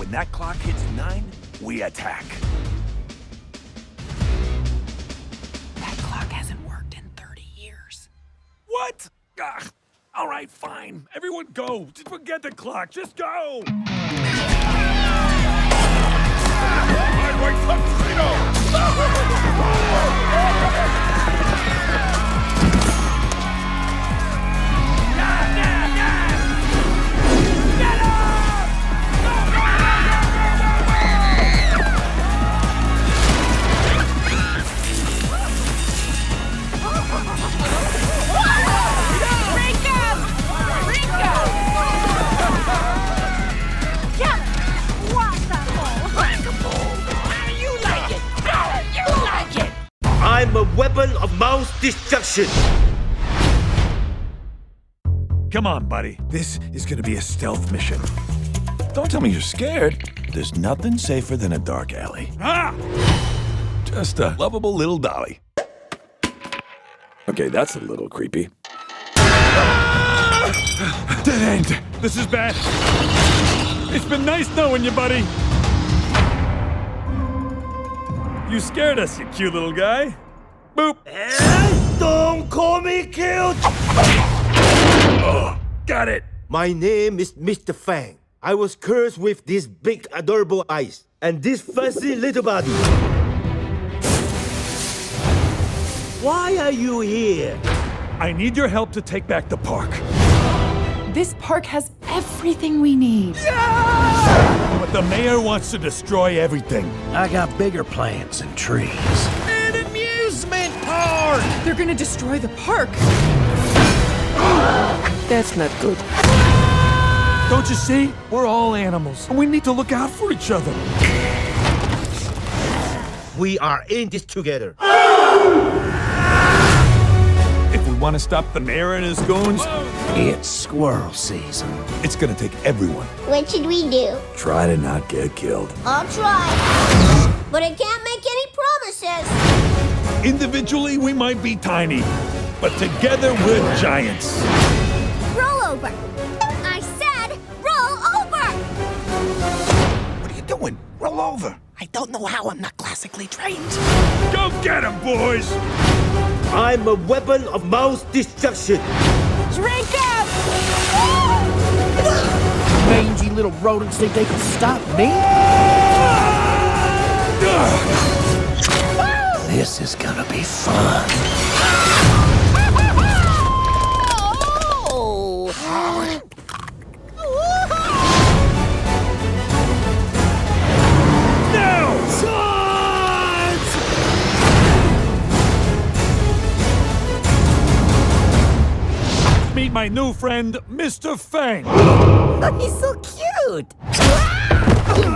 When that clock hits 9, we attack. That clock hasn't worked in 30 years. What? Ugh. All right, fine. Everyone go. Just forget the clock. Just go. Highway I'm a weapon of mass destruction. Come on, buddy. This is gonna be a stealth mission. Don't tell me you're scared. There's nothing safer than a dark alley. Ah! Just a lovable little dolly. Okay, that's a little creepy. Ah! Dead end. This is bad. It's been nice knowing you, buddy. You scared us, you cute little guy. Boop. And don't call me cute. Oh, got it. My name is Mr. Fang. I was cursed with these big, adorable eyes and this fuzzy little body. Why are you here? I need your help to take back the park. This park has everything we need. But the mayor wants to destroy everything. I got bigger plans than trees. An amusement park! They're gonna destroy the park. That's not good. Don't you see? We're all animals, and we need to look out for each other. We are in this together. If we want to stop the mayor and his goons, It's squirrel season. it's gonna take everyone. What should we do? Try to not get killed. I'll try. But I can't make any promises. Individually, we might be tiny, but together we're giants. Roll over. I said roll over. What are you doing? Roll over. I don't know how. I'm not classically trained. Go get him, boys! I'm a weapon of mass destruction. Drink up! Mangy little rodents think they can stop me? This is gonna be fun. Now! Meet my new friend, Mr. Fang. He's so cute.